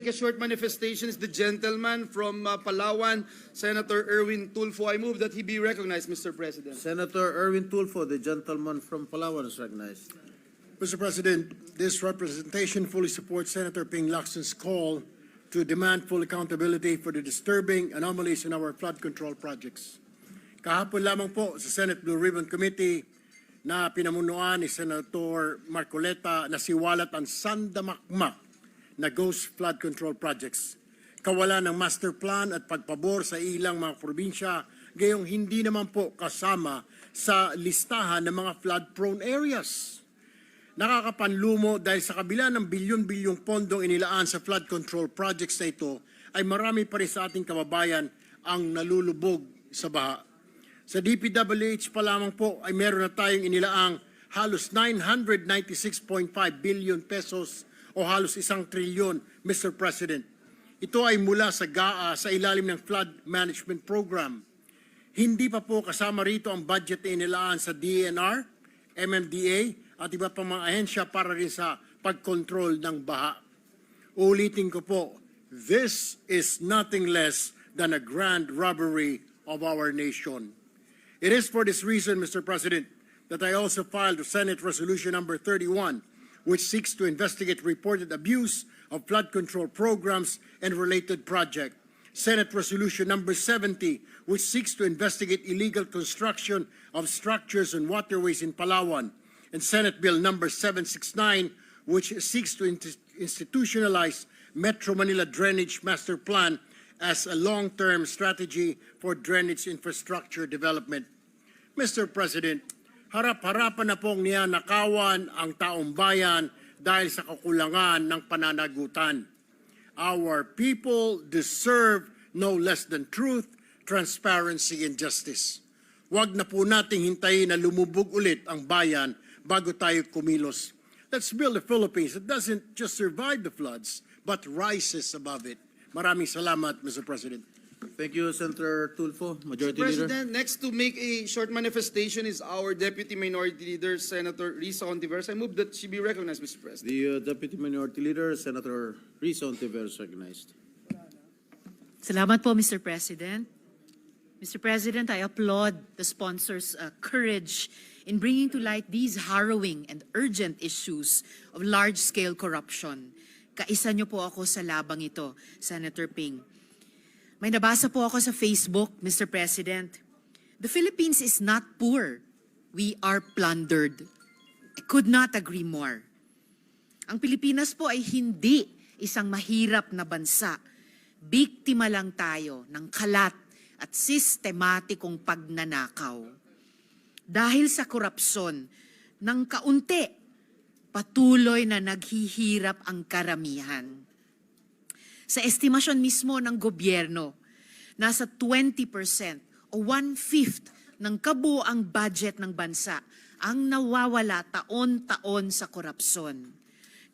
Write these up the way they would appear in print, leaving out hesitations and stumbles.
A short manifestation is the gentleman from Palawan, Senator Erwin Tulfo. I move that he be recognized, Mr. President. Senator Erwin Tulfo, the gentleman from Palawan, is recognized. Mr. President, this representation fully supports Senator Ping Lacson's call to demand full accountability for the disturbing anomalies in our flood control projects. Kahapon lamang po sa Senate Blue Ribbon Committee na pinamunuan ni Senator Marcoleta na siwalat ang sandamakmak na ghost flood control projects. Kawalan ng master plan at pagpabor sa ilang mga probinsya, gayong hindi naman po kasama sa listahan ng mga flood-prone areas. Nakakapanlumo dahil sa kabila ng bilyon-bilyong pondong inilaan sa flood control projects na ito, ay marami pa rin sa ating kababayan ang nalulubog sa baha. Sa DPWH pa lamang po ay meron na tayong inilaang halos 996.5 billion pesos o halos 1 trilyon, Mr. President. Ito ay mula sa GAA sa ilalim ng Flood Management Program. Hindi pa po kasama rito ang budget na inilaan sa DENR, MMDA at iba pang mga ahensya para rin sa pagkontrol ng baha. Ulitin ko po, this is nothing less than a grand robbery of our nation. It is for this reason, Mr. President, that I also filed Senate Resolution number 31, which seeks to investigate reported abuse of flood control programs and related projects. Senate Resolution number 70, which seeks to investigate illegal construction of structures and waterways in Palawan. And Senate Bill number 769, which seeks to institutionalize Metro Manila Drainage Master Plan as a long-term strategy for drainage infrastructure development. Mr. President, harap-harapan na pong niyanakawan ang taong bayan dahil sa kakulangan ng pananagutan. Our people deserve no less than truth, transparency, and justice. Huwag na po nating hintayin na lumubog ulit ang bayan bago tayo kumilos. Let's build a Philippines that doesn't just survive the floods, but rises above it. Maraming salamat, Mr. President. Thank you, Senator Tulfo, Majority Mr. Leader. President, next to make a short manifestation is our Deputy Minority Leader, Senator Risa Ontiveros. I move that she be recognized, Mr. President. The Deputy Minority Leader, Senator Risa Ontiveros, recognized. Salamat po, Mr. President. Mr. President, I applaud the sponsors' courage in bringing to light these harrowing and urgent issues of large-scale corruption. Kaisa niyo po ako sa labang ito, Senator Ping. May nabasa po ako sa Facebook, Mr. President. The Philippines is not poor. We are plundered. I could not agree more. Ang Pilipinas po ay hindi isang mahirap na bansa. Biktima lang tayo ng kalat at sistematikong pagnanakaw. Dahil sa korupsyon, ng kaunti, patuloy na naghihirap ang karamihan. Sa estimasyon mismo ng gobyerno, nasa 20% o 1/5 ng kabuoang budget ng bansa ang nawawala taon-taon sa korupsyon.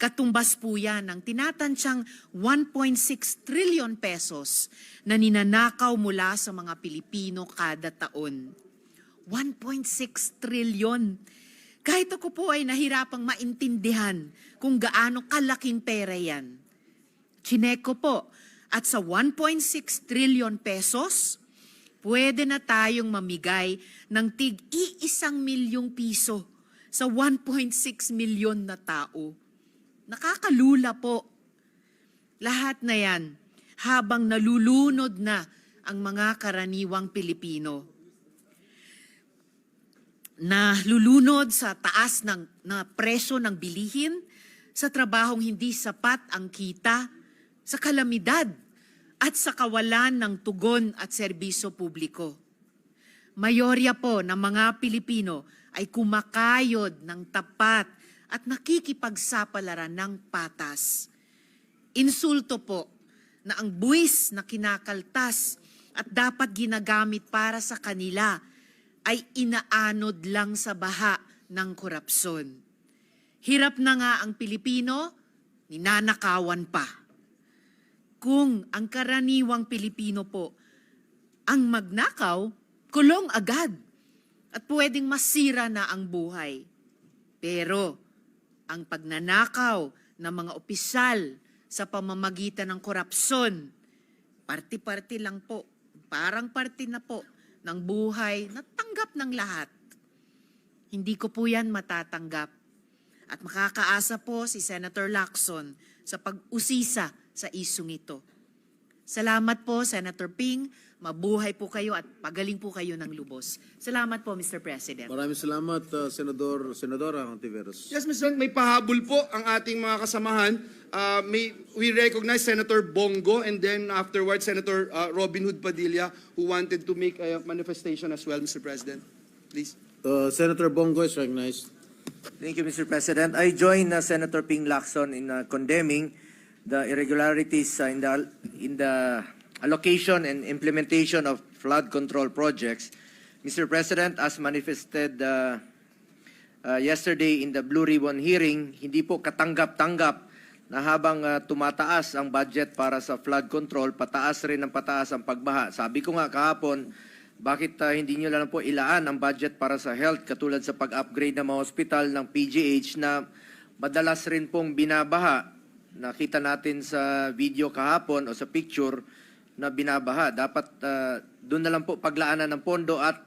Katumbas po yan ng tinatantsyang 1.6 trillion pesos na ninanakaw mula sa mga Pilipino kada taon. 1.6 trillion. Kahit ako po ay nahirapang maintindihan kung gaano kalaking pera yan. Chineko po, at sa 1.6 trillion pesos, pwede na tayong mamigay ng tig-1 milyong piso sa 1.6 milyon na tao. Nakakalula po. Lahat na yan habang nalulunod na ang mga karaniwang Pilipino. Nalulunod sa taas na presyo ng bilihin, sa trabahong hindi sapat ang kita, sa kalamidad at sa kawalan ng tugon at serbisyo publiko. Mayorya po ng mga Pilipino ay kumakayod ng tapat at nakikipagsapalaran ng patas. Insulto po na ang buwis na kinakaltas at dapat ginagamit para sa kanila ay inaanod lang sa baha ng korupsyon. Hirap na nga ang Pilipino, ninanakawan pa. Kung ang karaniwang Pilipino po ang magnakaw, kulong agad at pwedeng masira na ang buhay. Pero ang pagnanakaw ng mga opisyal sa pamamagitan ng korupsyon. Parti-parti lang po, parang parti na po ng buhay na tanggap ng lahat. Hindi ko po yan matatanggap. At makakaasa po si Senator Lacson sa pag-usisa sa isyung ito. Salamat po, Senator Ping. Mabuhay po kayo at pagaling po kayo ng lubos. Salamat po, Mr. President. Maraming salamat, Senadora Hontiveros. Yes, Mr. President, may pahabol po ang ating mga kasamahan. We recognize Senator Bongo and then afterwards Senator Robin Hood Padilla who wanted to make a manifestation as well, Mr. President. Please. Senator Bongo is recognized. Thank you, Mr. President. I join Senator Ping Lacson in condemning the irregularities in the allocation and implementation of flood control projects. Mr. President, as manifested yesterday in the Blue Ribbon hearing, hindi po katanggap-tanggap na habang tumataas ang budget para sa flood control, pataas rin ang pataas ang pagbaha. Sabi ko nga kahapon, bakit hindi nyo lang po ilaan ang budget para sa health katulad sa pag-upgrade ng mga hospital ng PGH na madalas rin pong binabaha. Nakita natin sa video kahapon o sa picture na binabaha. Dapat doon na lang po paglaanan ng pondo at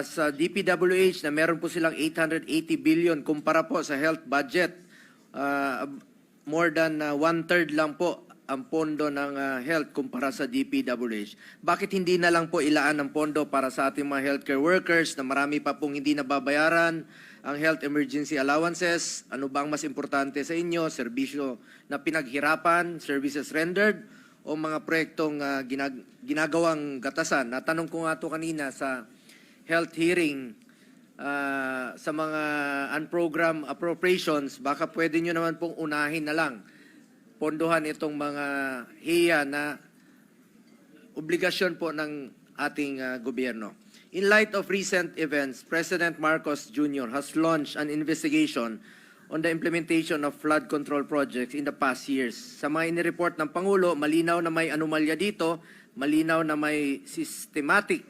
sa DPWH na meron po silang 880 billion kumpara po sa health budget. More than one-third lang po ang pondo ng health kumpara sa DPWH. Bakit hindi na lang po ilaan ng pondo para sa ating mga healthcare workers na marami pa pong hindi nababayaran ang health emergency allowances? Ano ba ang mas importante sa inyo? Serbisyo na pinaghirapan, services rendered, o mga proyektong ginagawang gatasan? Natanong ko nga ito kanina sa health hearing sa mga unprogrammed appropriations, baka pwede nyo naman pong unahin na lang pondohan itong mga HIA na obligasyon po ng ating gobyerno. In light of recent events, President Marcos Jr. has launched an investigation on the implementation of flood control projects in the past years. Sa mga inireport ng Pangulo, malinaw na may anomalya dito, malinaw na may systematic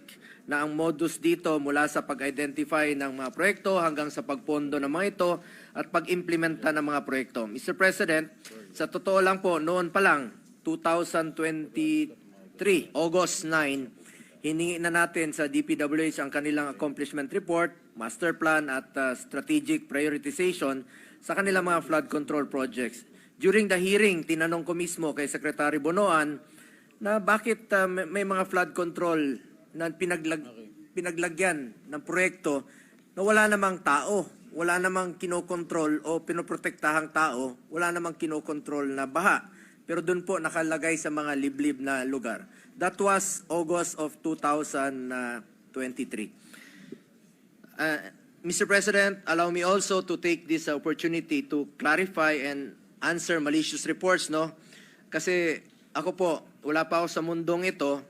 na ang modus dito mula sa pag-identify ng mga proyekto hanggang sa pagpondo ng mga ito at pag-implementa ng mga proyekto. Mr. President, sa totoo lang po, noon pa lang, 2023, August 9, hiningi na natin sa DPWH ang kanilang accomplishment report, master plan at strategic prioritization sa kanilang mga flood control projects. During the hearing, tinanong ko mismo kay Secretary Bonoan na bakit may mga flood control na pinaglagyan ng proyekto na wala namang tao, wala namang kinokontrol o pinoprotektahang tao, wala namang kinokontrol na baha. Pero doon po nakalagay sa mga liblib na lugar. That was August of 2023. Mr. President, allow me also to take this opportunity to clarify and answer malicious reports, no? Kasi ako po, wala pa ako sa mundong ito.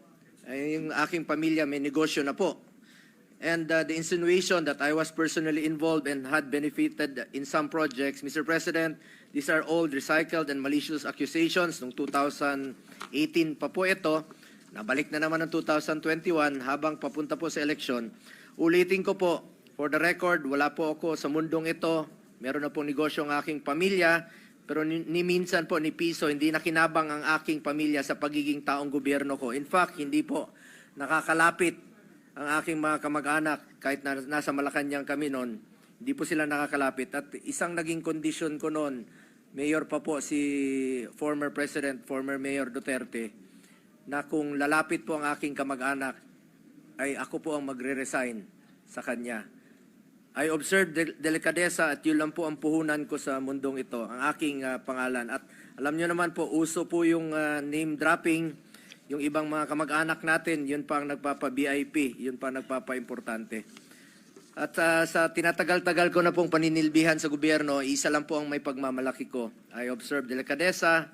Yung aking pamilya may negosyo na po. And the insinuation that I was personally involved and had benefited in some projects, Mr. President, these are old, recycled, and malicious accusations. Noong 2018 pa po ito, nabalik na naman ng 2021 habang papunta po sa eleksyon. Ulitin ko po, for the record, wala po ako sa mundong ito. Meron na po negosyo ang aking pamilya, pero ni minsan po ni piso, hindi nakinabang ang aking pamilya sa pagiging taong gobyerno ko. In fact, hindi po nakakalapit ang aking mga kamag-anak kahit na nasa Malacanang kami noon. Hindi po sila nakakalapit. At isang naging kondisyon ko noon, Mayor pa po si former President, former Mayor Duterte, na kung lalapit po ang aking kamag-anak, ay ako po ang magre-resign sa kanya. I observed delikadesa at yun lang po ang puhunan ko sa mundong ito, ang aking pangalan. At alam nyo naman po, uso po yung name dropping, yung ibang mga kamag-anak natin, yun pa ang nagpapa-VIP, yun pa ang nagpapa-importante. At sa tinatagal-tagal ko na pong paninilbihan sa gobyerno, isa lang po ang may pagmamalaki ko. I observed delikadesa,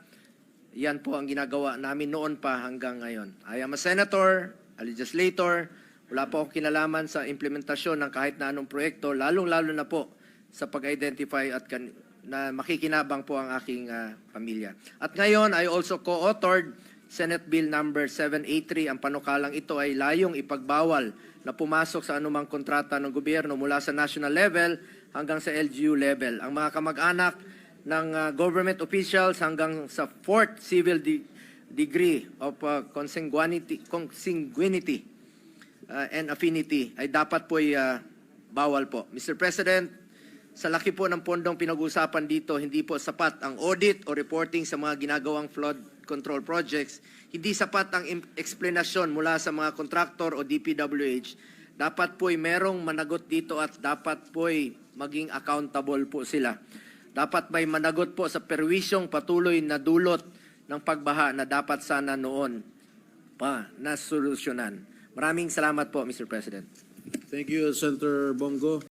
yan po ang ginagawa namin noon pa hanggang ngayon. I am a senator, a legislator. Wala po akong kinalaman sa implementasyon ng kahit na anong proyekto, lalong-lalo na po sa pag-identify at na makikinabang po ang aking pamilya. At ngayon, I also co-authored Senate Bill number 783. Ang panukalang ito ay layong ipagbawal na pumasok sa anumang kontrata ng gobyerno mula sa national level hanggang sa LGU level. Ang mga kamag-anak ng government officials hanggang sa fourth civil degree of consanguinity and affinity ay dapat po bawal po. Mr. President, sa laki po ng pondong pinag-uusapan dito, hindi po sapat ang audit o reporting sa mga ginagawang flood control projects. Hindi sapat ang explanation mula sa mga kontraktor o DPWH. Dapat po'y merong managot dito at dapat po'y maging accountable po sila. Dapat may managot po sa perwisyong patuloy na dulot ng pagbaha na dapat sana noon pa nasolusyonan. Maraming salamat po, Mr. President. Thank you, Senator Bongo.